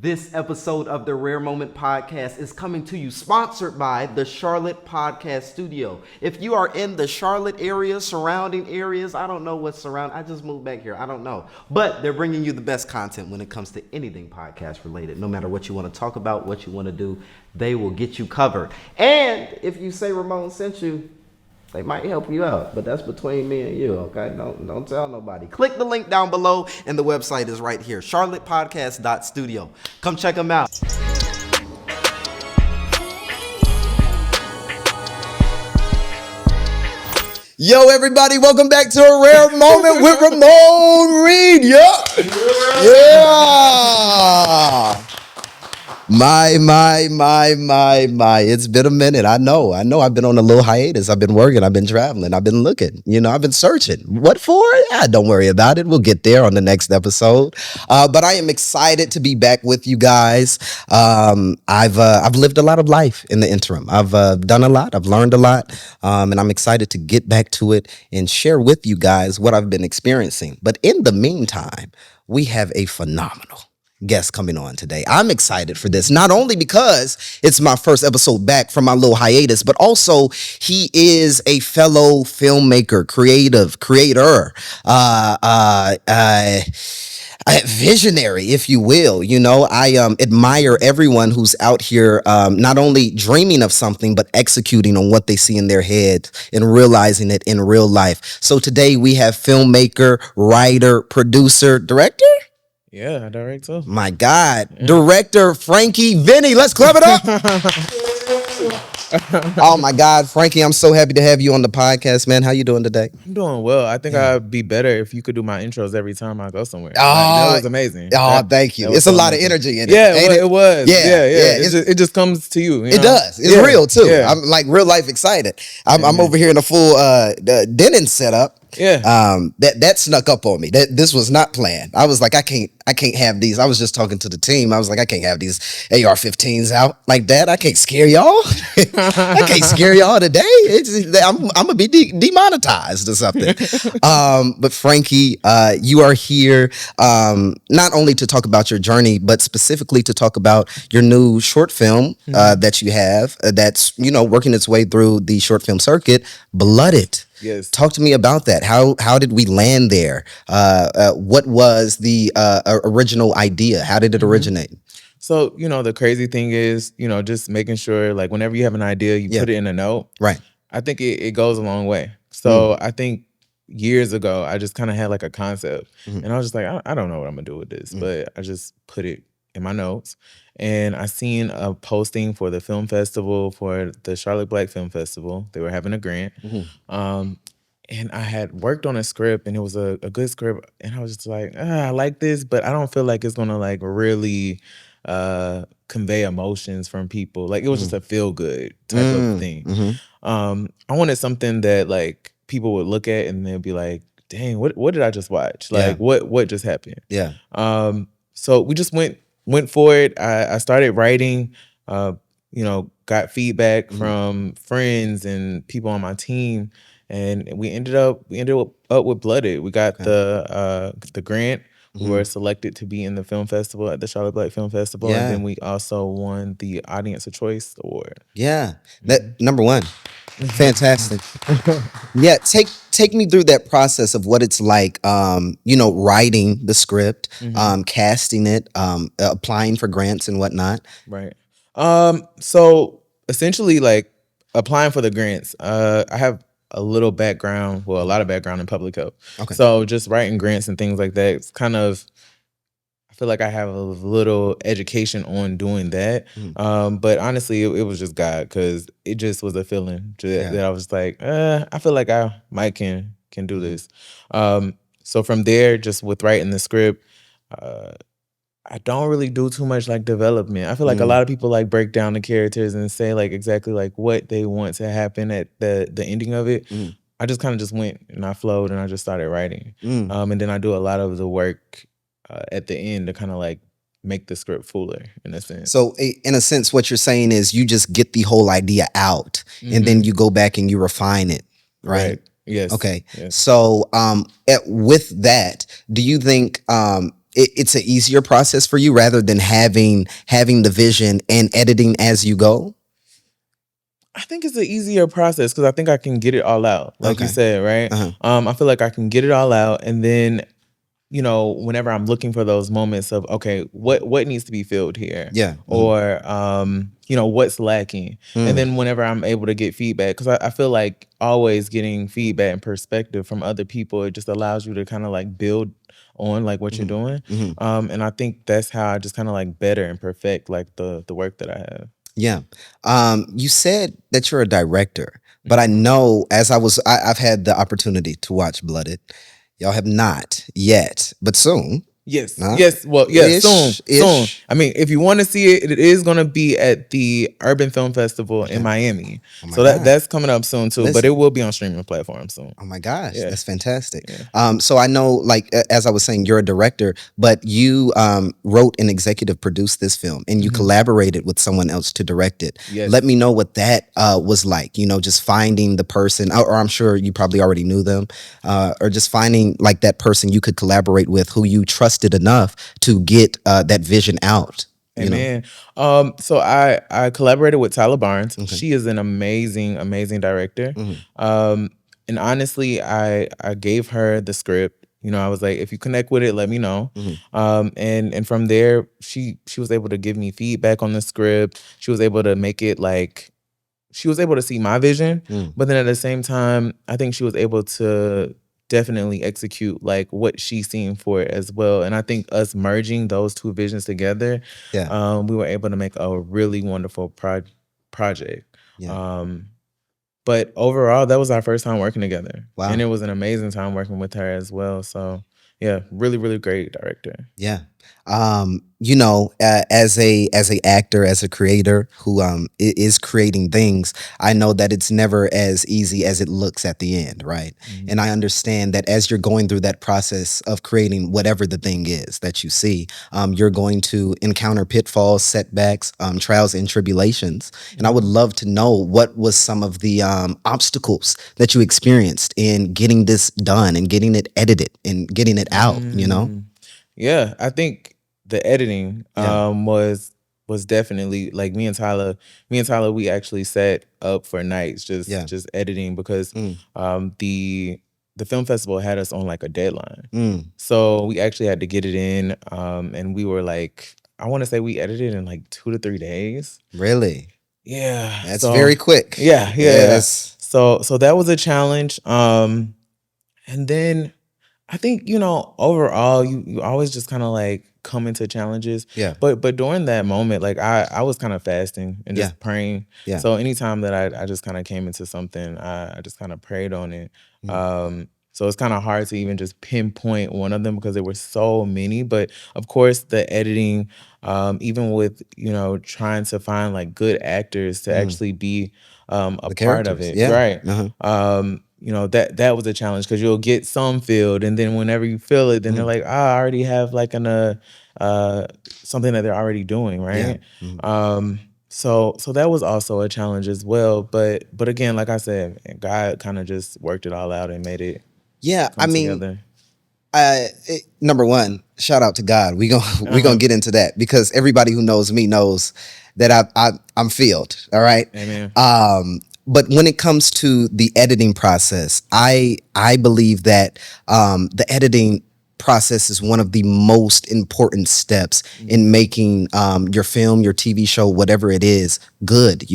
This episode of the Rare Moment Podcast is coming to you sponsored by the Charlotte Podcast Studio. If you are in the Charlotte area, surrounding areas, I don't know what's surrounding. I just moved back here. I don't know. But they're bringing you the best content when it comes to anything podcast related. No matter what you want to talk about, what you want to do, they will get you covered. And if you say Ramon sent you, they might help you out, but that's between me and you, okay? Don't tell nobody. Click the link down below, and the website is right here, charlottepodcast.studio. Come check them out. Yo, everybody, welcome back to A Rare Moment with Ramon Reed. Yeah. My. It's been a minute. I know. I've been on a little hiatus. I've been working. I've been traveling. I've been looking. I've been searching. What for? Don't worry about it. We'll get there on the next episode. But I am excited to be back with you guys. I've lived a lot of life in the interim. I've done a lot. I've learned a lot. And I'm excited to get back to it and share with you guys what I've been experiencing. But in the meantime, we have a phenomenal guest coming on today. I'm excited for this, not only because it's my first episode back from my little hiatus, but also he is a fellow filmmaker, creator, visionary, if you will. I admire everyone who's out here not only dreaming of something, but executing on what they see in their head and realizing it in real life. So today we have filmmaker, writer, producer, director? Yeah, I direct too. My God. Yeah. Director Frankiee Veney. Let's clap it up. Oh my God, Frankie, I'm so happy to have you on the podcast, man. How you doing today? I'm doing well. I think I'd be better if you could do my intros every time I go somewhere. That was amazing. Thank you. It's a lot of energy in it. Yeah, it was. Yeah. It just comes to you. It does. It's real too. Yeah. I'm like real life excited. I'm over here in a full Denon setup. Yeah. That snuck up on me. This was not planned. I was like, I can't have these. I was just talking to the team. I was like, I can't have these AR-15s out like that. I can't scare y'all. I can't scare y'all today. I'm gonna be demonetized or something. But Frankie, you are here not only to talk about your journey, but specifically to talk about your new short film that you have that's working its way through the short film circuit, Blooded. Yes. Talk to me about that. How did we land there? What was the original idea? How did it originate? So, the crazy thing is, just making sure, like, whenever you have an idea, you put it in a note. Right. I think it goes a long way. So I think years ago, I just kind of had like a concept. And I was just like, I don't know what I'm going to do with this. But I just put it in my notes. And I seen a posting for the film festival, for the Charlotte Black Film Festival. They were having a grant. And I had worked on a script, and it was a good script. And I was just like, I like this, but I don't feel like it's going to like really convey emotions from people. Like, it was just a feel good type of thing. I wanted something that like people would look at and they'd be like, dang, what did I just watch? Like, what just happened? Yeah. So we just went for it. I started writing, got feedback from friends and people on my team, and we ended up with Blooded. We got the grant. We were selected to be in the film festival at the Charlotte Black Film Festival, and then we also won the Audience of Choice Award. Yeah, that number one, fantastic. Yeah, take me through that process of what it's like, writing the script, casting it, applying for grants and whatnot. Right. So essentially, like, applying for the grants, I have a lot of background in public health. Okay. So just writing grants and things like that, it's kind of, I feel like I have a little education on doing that. But honestly, it was just God, because it just was a feeling that I was like, I feel like I might can do this. So from there, just with writing the script, I don't really do too much like development. I feel like a lot of people like break down the characters and say like exactly like what they want to happen at the ending of it. I just kind of just went and I flowed and I just started writing. And then I do a lot of the work at the end to kind of like make the script fuller in a sense. So in a sense, what you're saying is you just get the whole idea out and then you go back and you refine it, right? Yes. Okay. Yes. So with that, do you think it's an easier process for you rather than having the vision and editing as you go? I think it's an easier process because I think I can get it all out, like you Okay. said, right? Uh-huh. I feel like I can get it all out, and then whenever I'm looking for those moments of, okay, what needs to be filled here, Yeah. or what's lacking, and Mm. then whenever I'm able to get feedback, because I feel like always getting feedback and perspective from other people, it just allows you to kind of like build on like what you're Mhm. doing, Mhm. and I think that's how I just kind of like better and perfect like the work that I have. Yeah. You said that you're a director, but I Mhm. know I've had the opportunity to watch Blooded. Y'all have not yet, but soon. Yes, Huh? yes. Well, yeah, soon, Ish, soon. ish. I mean, if you want to see it, it is going to be at the Urban Film Festival in Okay. Miami. Oh my So God. that's coming up soon too, but it Listen. will be on streaming platforms soon. Oh my gosh, Yeah, that's fantastic. yeah. So I know, like as I was saying, you're a director, but you wrote and executive produced this film, and you Hmm. collaborated with someone else to direct it. Let Yes. me know what that was like. Just finding the person, or I'm sure you probably already knew them, or just finding like that person you could collaborate with, who you trusted enough to get that vision out. Amen. So I collaborated with Tyler Barnes. Okay. She is an amazing, amazing director. Hmm. Um, and honestly, I gave her the script. I was like, if you connect with it, let me know. Hmm. And from there, she was able to give me feedback on the script. She was able to make it like she was able to see my vision, Mm. but then at the same time, I think she was able to definitely execute like what she's seen for it as well. And I think us merging those two visions together, Yeah. we were able to make a really wonderful project. Yeah. Um, but overall, that was our first time working together, and Wow. it was an amazing time working with her as well. So yeah, really, really great director. Yeah. As a actor, as a creator who is creating things, I know that it's never as easy as it looks at the end, right? And I understand that as you're going through that process of creating whatever the thing is that you see, you're going to encounter pitfalls, setbacks, trials and tribulations. And I would love to know what was some of the obstacles that you experienced in getting this done and getting it edited and getting it out. Mm. Yeah, I think the editing Yeah. was definitely like me and Tyler we actually sat up for nights just Yeah. just editing because Mm. the film festival had us on like a deadline. Mm. So we actually had to get it in, and we were like, I want to say we edited in like 2 to 3 days. Really? Yeah. That's So very quick. yeah, yeah, yeah. Yes. So that was a challenge. And then I think, overall, you always just kind of like come into challenges. Yeah. But during that moment, like I was kind of fasting and Yeah. just praying. Yeah. So anytime that I just kind of came into something, I just kind of prayed on it. Mm. So it's kind of hard to even just pinpoint one of them because there were so many. But of course, the editing, even with trying to find like good actors to Mm. actually be a The part of characters. it, Yeah. right? Uh-huh. That was a challenge because you'll get some filled, and then whenever you feel it, then they're Mm. like, I already have like something that they're already doing, Yeah. right? Mm. So that was also a challenge as well. But again, like I said, God kind of just worked it all out and made it Yeah. I come mean, together. number one, shout out to God. We gonna Uh-huh. get into that because everybody who knows me knows that I'm filled. All right. Amen. But when it comes to the editing process, I believe that the editing process is one of the most important steps in making your film, your TV show, whatever it is, good.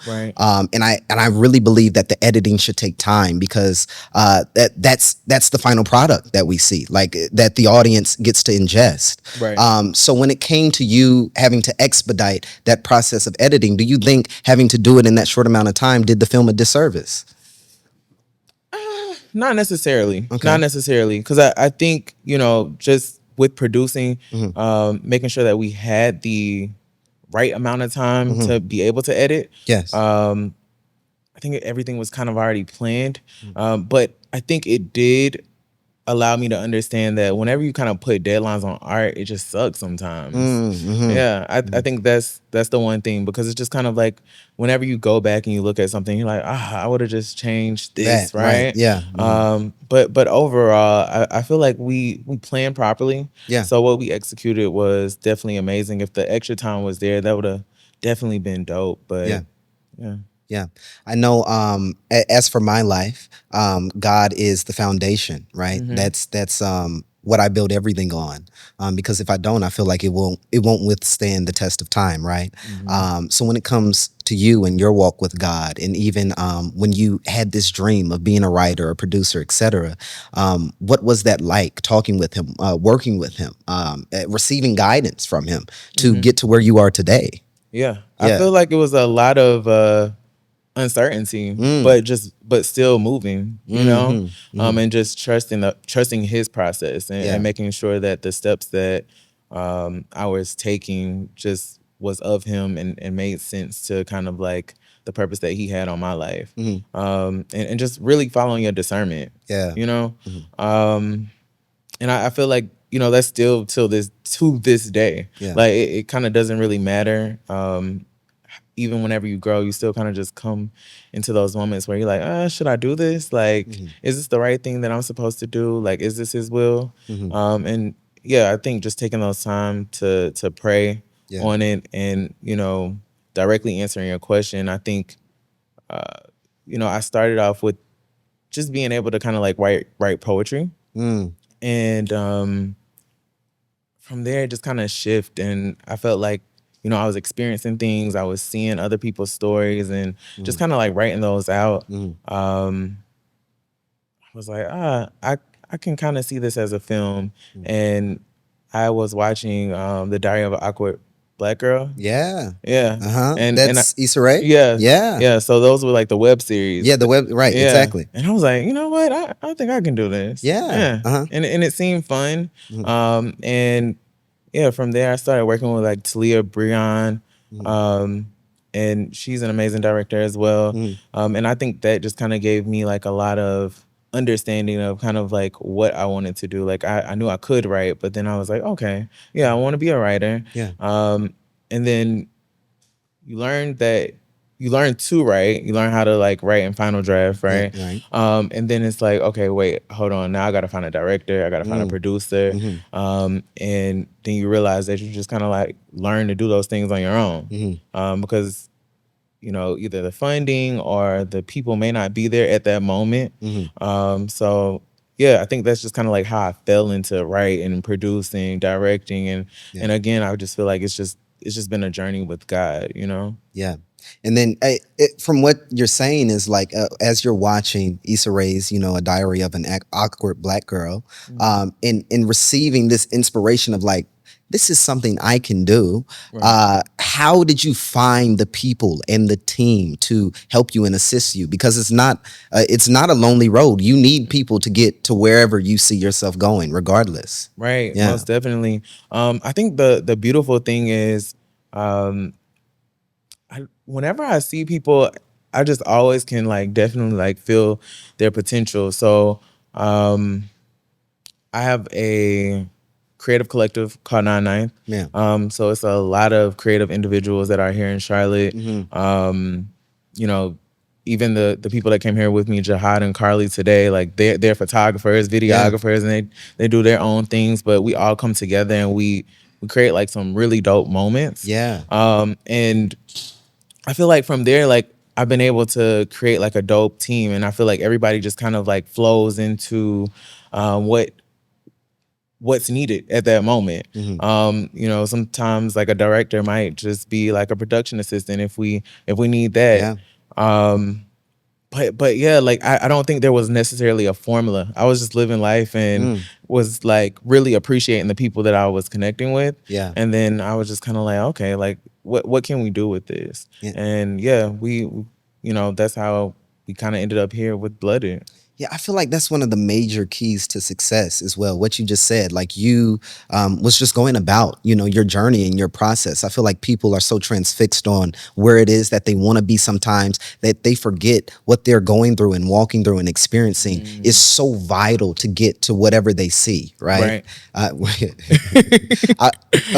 Right. And I really believe that the editing should take time because that's the final product that we see, like that the audience gets to ingest. Right. So when it came to you having to expedite that process of editing, do you think having to do it in that short amount of time did the film a disservice? Not necessarily. Okay. Not necessarily. Because I think, just with producing, Mhm. making sure that we had the right amount of time Mhm. to be able to edit. Yes. I think everything was kind of already planned. But I think it did allowed me to understand that whenever you kind of put deadlines on art, it just sucks sometimes. Yeah, I think that's the one thing, because it's just kind of like whenever you go back and you look at something, you're like, I would have just changed this, That, right. right? Yeah. But overall, I feel like we planned properly. Yeah. So what we executed was definitely amazing. If the extra time was there, that would have definitely been dope. But Yeah. yeah. Yeah. I know as for my life, God is the foundation, right? That's what I build everything on. Because if I don't, I feel like it won't withstand the test of time, right? So when it comes to you and your walk with God, and even when you had this dream of being a writer, a producer, etc., what was that like, talking with him, working with him, receiving guidance from him to get to where you are today? Yeah. I Yeah. feel like it was a lot of uncertainty, but still moving, and just trusting his process, and, Yeah. and making sure that the steps that I was taking just was of him, and made sense to kind of like the purpose that he had on my life. And just really following your discernment. Yeah. You know? And I feel like, that's still to this day. Yeah. Like it kind of doesn't really matter. Even whenever you grow, you still kind of just come into those moments where you're like, should I do this? Like, is this the right thing that I'm supposed to do? Like, is this his will? And yeah, I think just taking those time to pray Yeah. on it, and, directly answering your question. I think, I started off with just being able to kind of like write poetry. And from there, it just kind of shift. And I felt like, I was experiencing things. I was seeing other people's stories, and just kind of like writing those out. I was like, I can kind of see this as a film. And I was watching The Diary of an Awkward Black Girl. Yeah. Yeah. And That's Issa Rae? Yeah. Yeah. Yeah. So those were like the web series. Yeah, the web, right, Yeah. exactly. And I was like, you know what? I think I can do this. Yeah. And it seemed fun. And yeah, from there I started working with like Talia Breon. And she's an amazing director as well. And I think that just kind of gave me like a lot of understanding of kind of like what I wanted to do. Like I knew I could write, but then I was like, okay, yeah, I want to be a writer. Yeah. And then you learn to write. You learn how to like write in Final Draft, right? Yeah, right. And then it's like, okay, wait, hold on. Now I got to find a director. I got to find a producer. And then you realize that you just kind of like learn to do those things on your own. Because, either the funding or the people may not be there at that moment. So yeah, I think that's just kind of like how I fell into writing and producing, directing. And again, I just feel like it's just been a journey with God, Yeah. And then from what you're saying is like, as you're watching Issa Rae's, A Diary of an Awkward Black Girl, in receiving this inspiration of like, this is something I can do. Right. How did you find the people and the team to help you and assist you? Because it's not a lonely road. You need people to get to wherever you see yourself going, regardless. Right. Yeah. Most definitely. I think the beautiful thing is, whenever I see people, I just always can like definitely like feel their potential. So I have a creative collective called 99. Yeah. So it's a lot of creative individuals that are here in Charlotte. Even the people that came here with me, Jihad and Carly today, like they're photographers, videographers, and they do their own things, but we all come together and we create like some really dope moments. Yeah. And I feel like from there, like I've been able to create like a dope team, and I feel like everybody just kind of like flows into what's needed at that moment. Sometimes like a director might just be like a production assistant if we need that. But yeah, like I don't think there was necessarily a formula. I was just living life and was like really appreciating the people that I was connecting with. Yeah. And then I was just kind of like, okay, like what can we do with this? Yeah. And yeah, we that's how we kind of ended up here with Blooded. Yeah, I feel like that's one of the major keys to success as well. What you just said, like you was just going about, your journey and your process. I feel like people are so transfixed on where it is that they want to be sometimes that they forget what they're going through and walking through and experiencing is so vital to get to whatever they see, right? Right. Uh, I,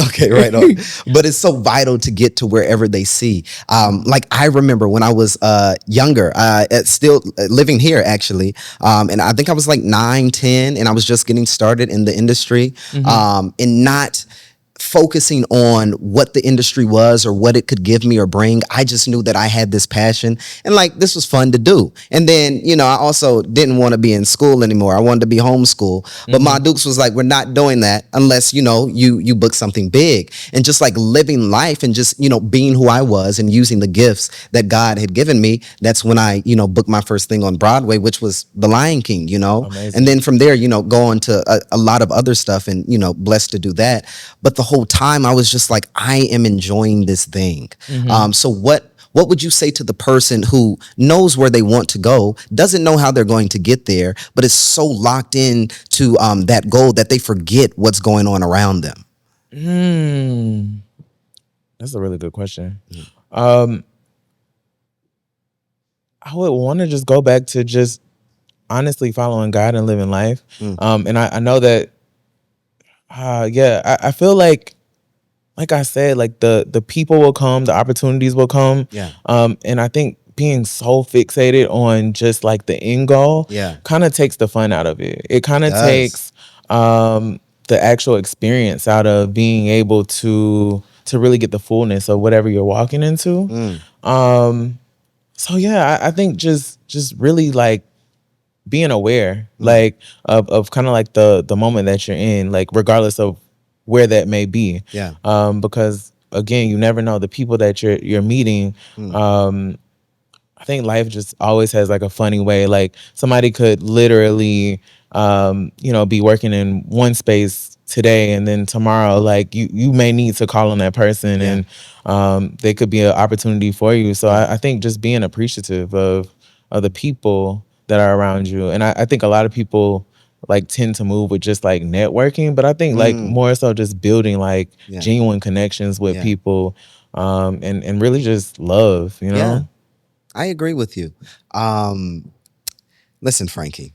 okay, right on. But it's so vital to get to wherever they see. Like I remember when I was younger, still living here actually, and I think I was like 9, 10, and I was just getting started in the industry, and not focusing on what the industry was or what it could give me or bring. I just knew that I had this passion and like this was fun to do. And then, I also didn't want to be in school anymore. I wanted to be homeschool. But my Dukes was like, we're not doing that unless, you book something big. And just like living life and just, being who I was and using the gifts that God had given me. That's when I, booked my first thing on Broadway, which was The Lion King, Amazing. And then from there, go on to a lot of other stuff and, blessed to do that. But the whole time I was just like, I am enjoying this thing. So what would you say to the person who knows where they want to go, doesn't know how they're going to get there, but is so locked in to that goal that they forget what's going on around them? That's a really good question. I would want to just go back to just honestly following God and living life. And I know that, I feel like I said, like the people will come, the opportunities will come. Yeah. And I think being so fixated on just like the end goal kind of takes the fun out of it. It kind of takes the actual experience out of being able to really get the fullness of whatever you're walking into. So yeah, I think just really like being aware, like of kind of like the moment that you're in, like regardless of where that may be. Yeah. Because again, you never know the people that you're meeting. I think life just always has like a funny way. Like somebody could literally, be working in one space today, and then tomorrow, like you may need to call on that person, and they could be an opportunity for you. So I think just being appreciative of the people that are around you, and I think a lot of people like tend to move with just like networking, but I think like more so just building like genuine connections with people, and really just love, Yeah, I agree with you. Listen, Frankie,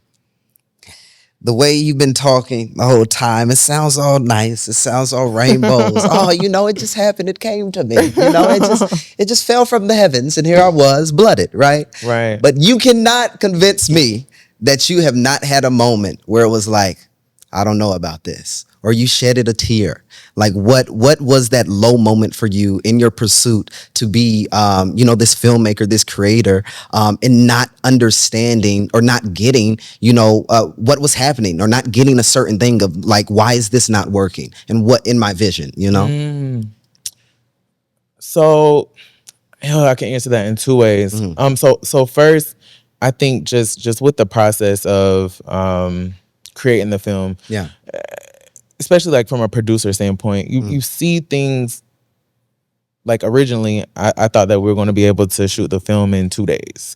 the way you've been talking the whole time, it sounds all nice. It sounds all rainbows. Oh, it just happened. It came to me. It just fell from the heavens, and here I was, blooded, right? Right. But you cannot convince me that you have not had a moment where it was like, I don't know about this, or you shedded a tear. Like what was that low moment for you in your pursuit to be, this filmmaker, this creator, and not understanding or not getting, what was happening, or not getting a certain thing of like, why is this not working? And what in my vision, So I can answer that in two ways. So first, I think just with the process of creating the film, especially like from a producer standpoint, you see things like originally I thought that we were going to be able to shoot the film in 2 days.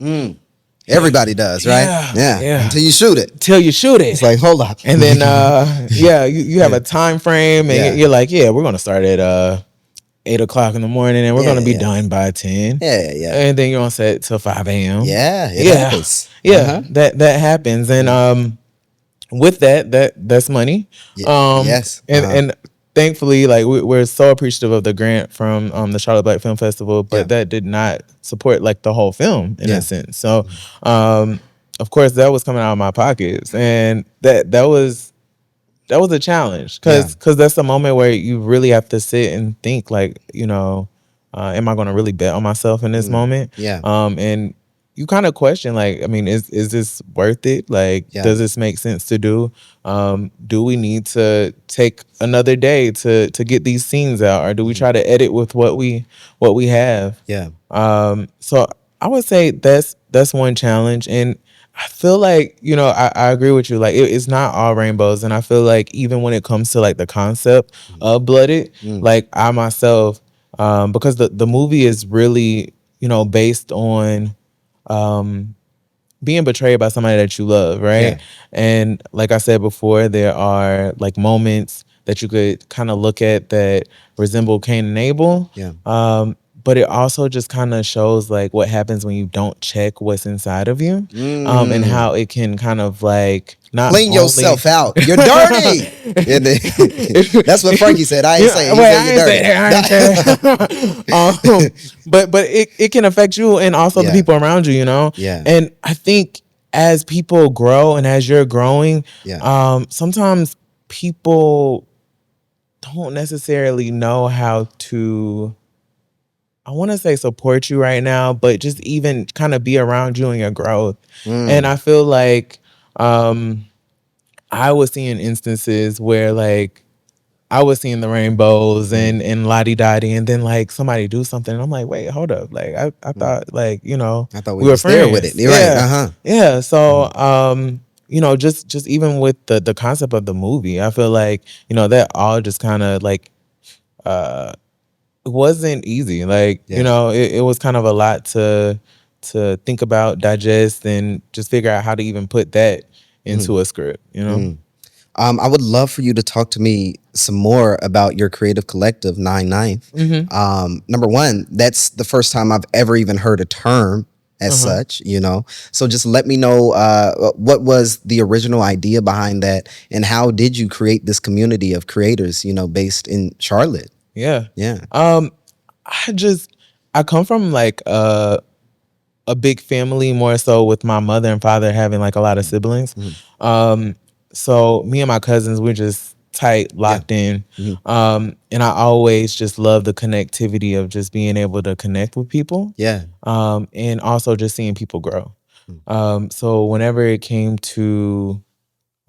Everybody does, right? Yeah. Until you shoot it. It's like, hold up. And then you have a time frame, and you're like, we're going to start at 8 o'clock in the morning, and we're going to be done by 10. Yeah. And then you're on set till 5 a.m. Yeah, it happens. That happens. And with that's money. Yes. And thankfully, like we're so appreciative of the grant from the Charlotte Black Film Festival, but that did not support like the whole film in a sense. So of course that was coming out of my pockets, and that was a challenge because that's the moment where you really have to sit and think like, am I going to really bet on myself in this moment? And you kind of question, like, I mean, is this worth it? Like, does this make sense to do? Do we need to take another day to get these scenes out, or do we try to edit with what we have? So I would say that's one challenge, and I feel like, I agree with you. Like, it's not all rainbows, and I feel like even when it comes to like the concept of Blooded, like I myself, because the movie is really, based on being betrayed by somebody that you love, right? Yeah. And like I said before, there are like moments that you could kind of look at that resemble Cain and Abel. Yeah. But it also just kind of shows like what happens when you don't check what's inside of you, and Mm. how it can kind of like not Clean only yourself out. You're dirty. And then- that's what Frankie said. I ain't say it. He wait, said I you're ain't say dirty. that. I ain't say that. But it can affect you and also the Yeah. people around you, you know. Yeah. And I think as people grow and as you're growing, Yeah. sometimes people don't necessarily know how to, I want to say support you right now, but just even kind of be around you in your growth. And Mm. I feel like I was seeing instances where like I was seeing the rainbows and lottie dottie, and then like somebody do something, and I'm like, wait, hold up, like I Mm. thought like you know I thought we we were was there with it. friends, You're right. yeah, Uh-huh. yeah. So you know, just even with the concept of the movie, I feel like you know that all just kind of like it wasn't easy. Like, you Yeah. know, it was kind of a lot to think about, digest, and just figure out how to even put that into a script, you know? I would love for you to talk to me some more about your creative collective, 9/9. Number one, that's the first time I've ever even heard a term as Uh-huh. such, you know. So just let me know what was the original idea behind that, and how did you create this community of creators, you know, based in Charlotte? Yeah. Yeah. I just I come from like a big family, more so with my mother and father having like a lot of siblings. Mhm. Um, so me and my cousins, we're just tight, Yeah. locked in. Mhm. And I always just love the connectivity of just being able to connect with people. Yeah. And also just seeing people grow. Mm. So whenever it came to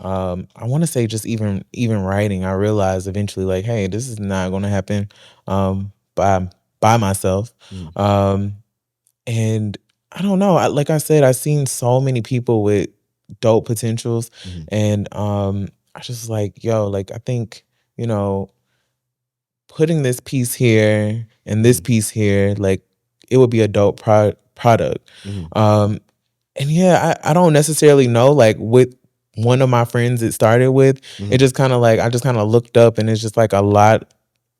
I want to say just even writing, I realized eventually like, hey, this is not going to happen by myself. Mm. Um, and I don't know. Like I said, I've seen so many people with dope potentials, Mhm. and I just like, yo, like I think you know, putting this piece here and this Mhm. piece here, like it would be a dope product. Mhm. Um, and yeah, I don't necessarily know like with one of my friends it started with. It Mhm. just kind of like I just kind of looked up and it's just like a lot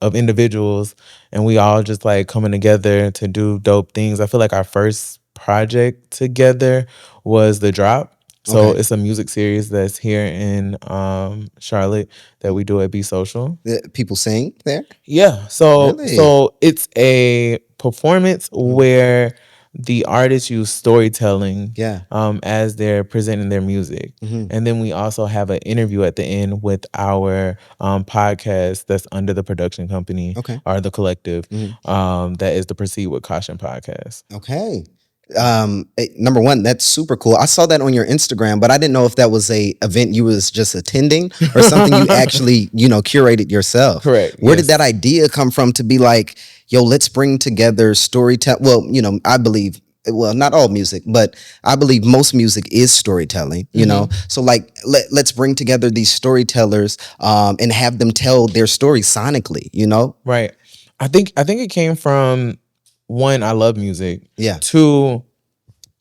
of individuals and we all just like coming together to do dope things. I feel like our first project together was The Drop. So Okay. it's a music series that's here in Charlotte that we do at Be Social. People sing there? Yeah. So Really? so it's a performance Mhm. where the artists use storytelling Yeah. as they're presenting their music. Mhm. And then we also have an interview at the end with our podcast that's under the production company Okay. or the collective. Mhm. That is the Proceed with Caution podcast. Okay. Number one, that's super cool. I saw that on your Instagram, but I didn't know if that was a event you was just attending or something you actually, you know, curated yourself. Correct. Where did that Yes. idea come from to be like, yo, let's bring together storytelling? Well, you know, I believe, well, not all music, but I believe most music is storytelling, you know? So like, let's bring together these storytellers and have them tell their story sonically, you know? Right. I think it came from one, I love music. Yeah. Two,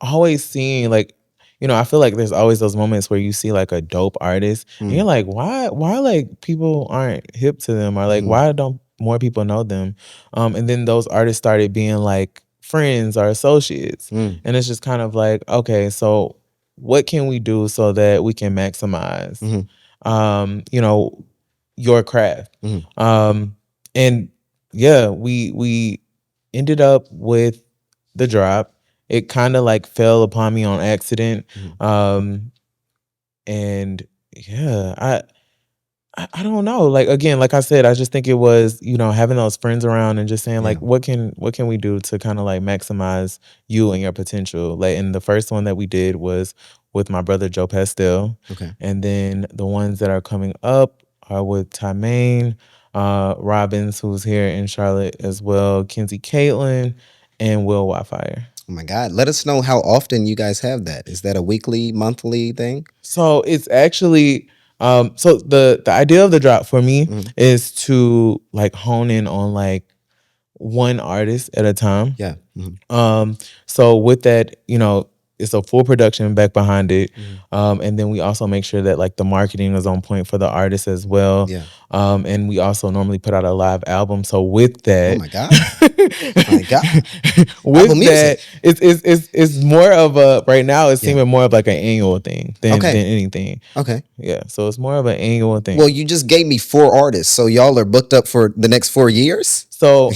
always seeing like you know I feel like there's always those moments where you see like a dope artist and you're Mm. like why like people aren't hip to them or like Mhm. why don't more people know them and then those artists started being like friends or associates Mm. and it's just kind of like okay so what can we do so that we can maximize Mhm. you know your craft Mhm. um and yeah we ended up with The Drop. It kind of like fell upon me on accident. Mhm. Um, and yeah, I don't know. Like again, like I said, I just think it was, you know, having those friends around and just saying Yeah. like what can we do to kind of like maximize you and your potential. Like and the first one that we did was with my brother Joe Pastel. Okay. And then the ones that are coming up are with Tymaine, Robbins, who's here in Charlotte as well, Kenzie Caitlin, and Will Wildfire. Oh my God. Let us know how often you guys have that. Is that a weekly, monthly thing? So it's actually so the idea of The Drop for me Mhm. is to like hone in on like one artist at a time. Yeah. Mhm. So with that, you know, it's a full production back behind it. And then we also make sure that like the marketing is on point for the artists as well. Yeah. And we also normally put out a live album. So with that, Oh my God. My God. with Album music. that, it's more of a right now. It's seeming more of like an annual thing than anything. Okay. Yeah. So it's more of an annual thing. Well, you just gave me 4 artists, so y'all are booked up for the next 4 years. So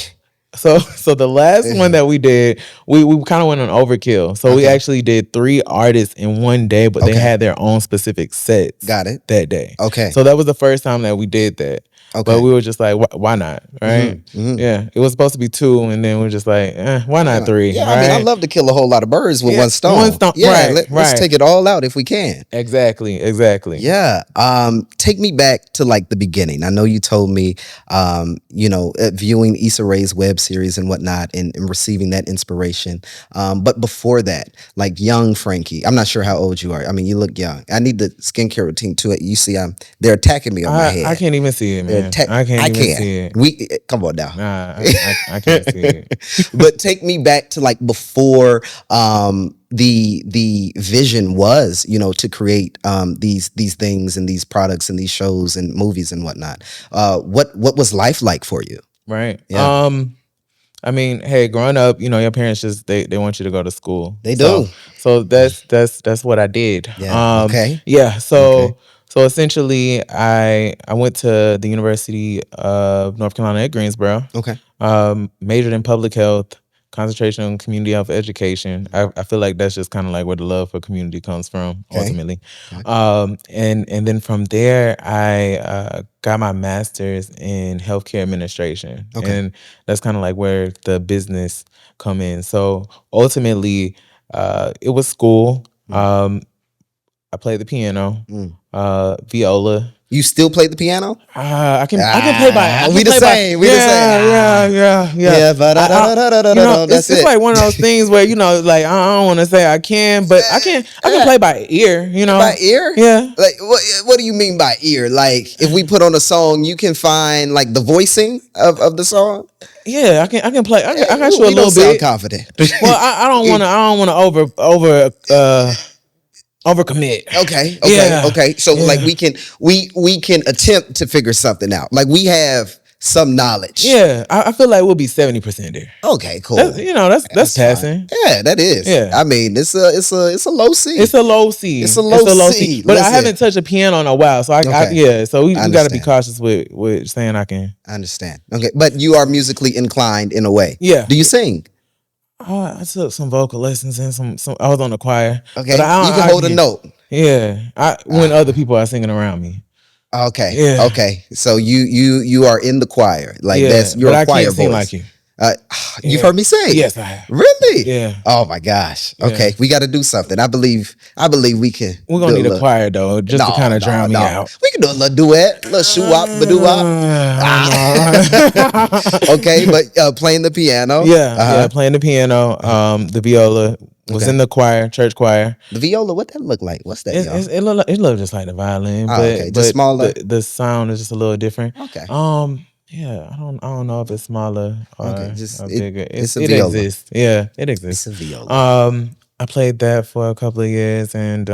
the last one that we did, we kind of went on overkill. So we actually did 3 artists in one day, but they had their own specific sets. Got it. That day. Okay. So that was the first time that we did that. Okay. But we were just like, why not? Right? Yeah. It was supposed to be 2, and then we are just like, why not 3? Yeah, right? I mean, I love to kill a whole lot of birds with one stone. One stone. Yeah, let's take it all out if we can. Exactly. Yeah. Take me back to like the beginning. I know you told me, viewing Issa Rae's web series and whatnot, and receiving that inspiration. But before that, like young Frankiee, I'm not sure how old you are. I mean, you look young. I need the skincare routine too. You see, they're attacking me on my head. I can't even see it, man. I can't even see it. Come on now. Nah, I can't see it. But take me back to like before the vision was, to create these things and these products and these shows and movies and whatnot. What was life like for you? Right. Yeah. I mean, hey, growing up, your parents just they want you to go to school. They do. So that's what I did. Yeah. Okay. Yeah. So essentially, I went to the University of North Carolina at Greensboro. Okay. Majored in public health, concentration on community health education. I feel like that's just kind of like where the love for community comes from, ultimately. Okay. And then from there, I got my master's in healthcare administration. Okay. And that's kind of like where the business come in. So ultimately, it was school. I played the piano, viola. You still play the piano? I can play by. We the same. Yeah. Yeah, but it's like one of those things where like I don't want to say I can, but I can play by ear. By ear? Yeah. Like what do you mean by ear? Like if we put on a song, you can find like the voicing of the song. Yeah, I can play. I got you a little bit. Sound confident. Well, I don't want to overcommit. Okay. So like we can attempt to figure something out. Like we have some knowledge. Yeah, I feel like we'll be 70% there. Okay, cool. That's passing. Yeah, that is. Yeah, I mean it's a low C. It's a low C. It's a low C. But I haven't touched a piano in a while, so so we got to be cautious with saying I can. I understand. Okay, but you are musically inclined in a way. Yeah. Do you sing? I took some vocal lessons and some. I was on the choir. Okay, you can hold a note. Yeah, when other people are singing around me. Okay. Yeah. Okay. So you are in the choir, like you're a choir voice. Sing like you. You've heard me sing. Yes, I have. Really? Yeah. Oh my gosh. Okay, we got to do something. I believe we can. We're gonna need a choir though, just to kind of drown me out. We can do a little duet, a little shoo-wop, ba-doo-wop. Okay, but playing the piano. Yeah, playing the piano. The viola. Was in the choir, church choir. The viola, what that look like? What's that? It looked just like the violin, but just smaller. The sound is just a little different. Okay. Yeah, I don't know if it's smaller or bigger. It exists. Yeah, it exists. It's a viola. I played that for a couple of years, and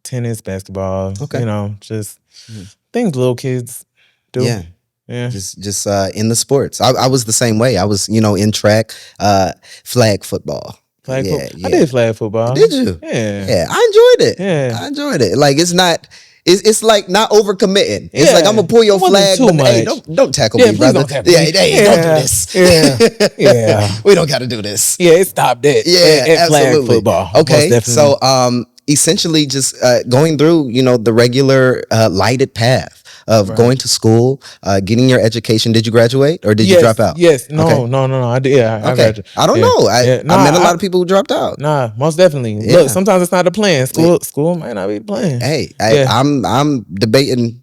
tennis, basketball. Okay. Just things little kids do. Yeah. Yeah. Just in the sports. I was the same way. I was, in track, flag football. Flag football. I did flag football. Did you? Yeah. Yeah. I enjoyed it. Yeah. I enjoyed it. Like it's like not overcommitting. It's like I'm gonna pull your flag, but hey, don't tackle me, brother. Don't tackle me. Don't do this. Yeah. We don't gotta do this. Yeah, it stopped it. Yeah, at flag football. Okay. So essentially just going through, the regular lighted path of going to school, getting your education. Did you graduate or did you drop out? Yes. No. I did. Yeah. I graduated. I don't know. I met a lot of people who dropped out. Nah, most definitely. Yeah. Look, sometimes it's not the plan. School might not be the plan. Hey, I'm debating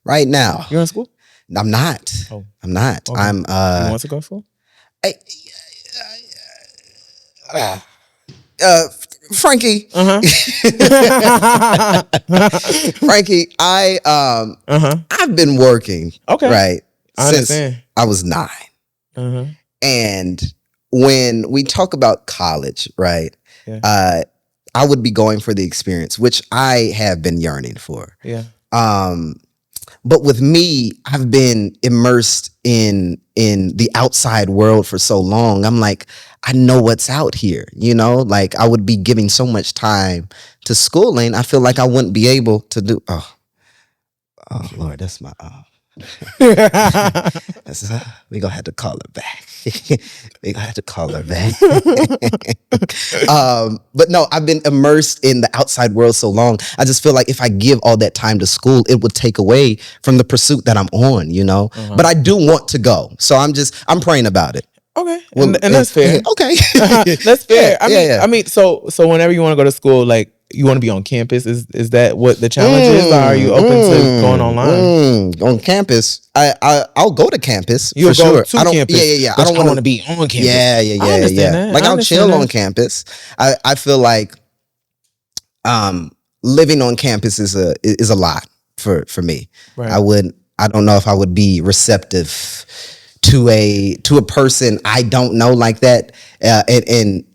right now. You're in school? I'm not. Oh. I'm not. Okay. I'm you want to go to school? Frankiee. Frankiee, I've been working right since I was 9. And when we talk about college, right, I would be going for the experience, which I have been yearning for. Yeah. But with me, I've been immersed in the outside world for so long. I'm like, I know what's out here, like I would be giving so much time to schooling. I feel like I wouldn't be able to do. Oh Lord, that's my. We gonna have to call her back. We gonna have to call her back. But no, I've been immersed in the outside world so long. I just feel like if I give all that time to school, it would take away from the pursuit that I'm on, But I do want to go, so I'm praying about it. Okay, well, and that's fair. Okay, that's fair. I mean, so whenever you want to go to school, like you want to be on campus, is that what the challenge is? Or are you open to going online? On campus, I'll go to campus. You'll for go sure. to I don't, campus. Yeah. I don't want to be on campus. Yeah. I understand that. Like I'll chill on campus. I feel like living on campus is a lot for me. Right. I don't know if I would be receptive to a person I don't know like that, and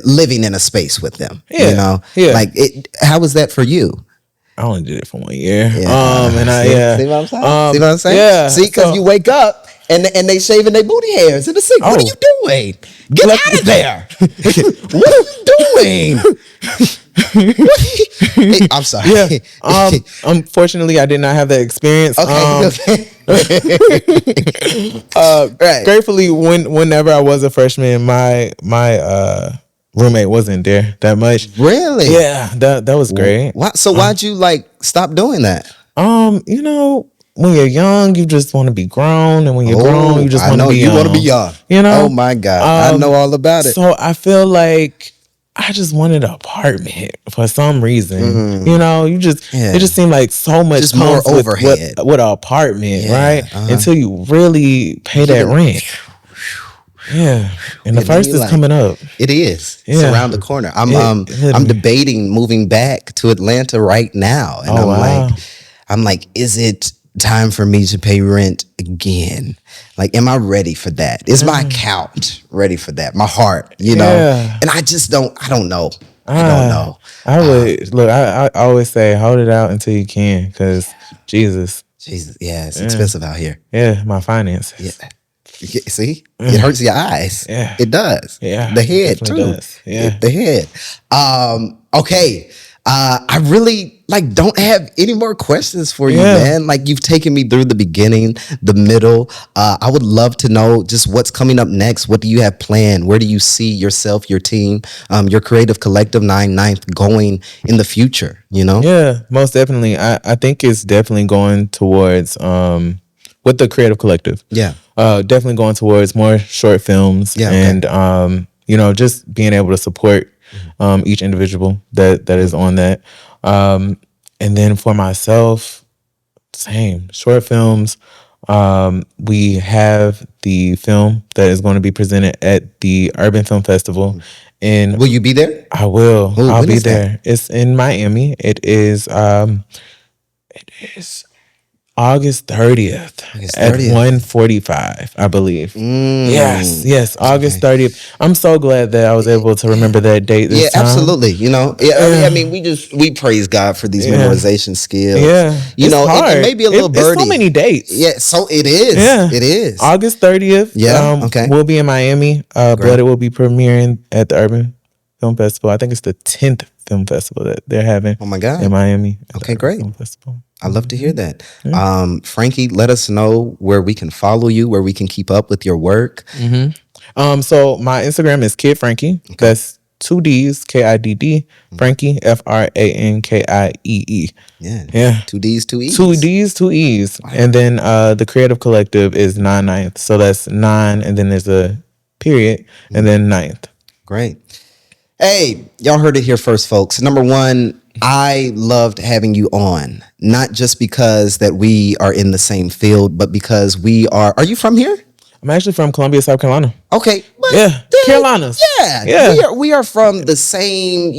living in a space with them. Yeah. Like how was that for you? I only did it for 1 year. Yeah. And see what I'm saying? See what I'm saying? Yeah. See, because you wake up and they shaving their booty hairs in the sink. What are you doing? Get out of there! What are you doing? Hey, I'm sorry. Yeah. Unfortunately, I did not have that experience. Okay. Right. Gratefully, whenever I was a freshman, my roommate wasn't there that much. Really? Yeah, that was great. So why'd you stop doing that? When you're young, you just want to be grown, and when you're grown, you just want to be young. You want to be young. Oh my God, I know all about it. So I feel like I just wanted an apartment for some reason. It just seemed like so much just more overhead with an apartment, right? Until you really pay that rent. Yeah, and the first is coming up. It is. It's around the corner. I'm debating moving back to Atlanta right now, and I'm like, is it time for me to pay rent again? Like, am I ready for that? Is my account ready for that? My heart, and I just don't. I don't know. I don't know. I would look. I always say, hold it out until you can, because Jesus, yeah, it's expensive out here. Yeah, my finances. Yeah. See, it hurts your eyes. Yeah, it does. Yeah, the head too. Does. Yeah, the head. Okay. I really don't have any more questions for you, man. Like, you've taken me through the beginning, the middle. I would love to know just what's coming up next. What do you have planned? Where do you see yourself, your team, your creative collective 9/9 going in the future? Yeah, most definitely. I think it's definitely going towards with the creative collective. Yeah. Definitely going towards more short films. Yeah. And just being able to support each individual that is on that. And then for myself, same short films. We have the film that is going to be presented at the Urban Film Festival. And will you be there? I will. I'll be there. It's in Miami. It is August 30th at 1:45, I believe. Yes, August 30th. I'm so glad that I was able to remember that date this time. Absolutely. I mean, we praise God for these memorization skills. Yeah, it may be a little birdie. It's so many dates. Yeah, so it is. Yeah. It is. August 30th. Yeah, okay. We'll be in Miami. Blooded will be premiering at the Urban Film Festival. I think it's the 10th film festival that they're having. Oh my God. In Miami. Okay, great. Film Festival. I love to hear that. Frankiee, let us know where we can follow you, where we can keep up with your work. So my Instagram is Kid Frankiee. Okay. That's 2 D's, Kidd, Frankiee, Frankiee. Yeah. 2 D's, 2 E's. 2 D's, 2 E's. Wow. And then the creative collective is 9/9. So that's 9, and then there's a period, and then 9th. Great. Hey, y'all heard it here first, folks. Number one, I loved having you on, not just because that we are in the same field, but because we are you from here? I'm actually from Columbia, South Carolina. Okay. Yeah. Carolinas. Yeah. We are from the same,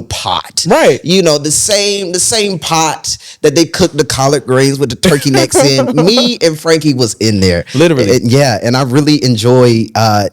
pot. Right. The same pot that they cook the collard greens with the turkey necks in. Me and Frankiee was in there. Literally. And I really enjoy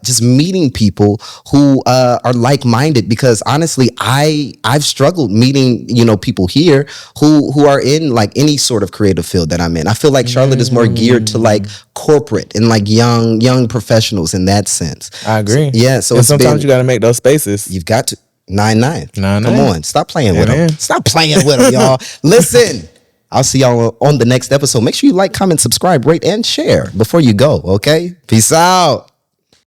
just meeting people who are like-minded, because honestly, I've struggled meeting, people here who are in like any sort of creative field that I'm in. I feel like Charlotte is more geared to like corporate and like young professionals in that sense. I agree. So and sometimes you got to make those spaces. You've got to 9-9. Come on, stop playing with them. Stop playing with them, y'all. Listen, I'll see y'all on the next episode. Make sure you like, comment, subscribe, rate, and share before you go. Okay, peace out.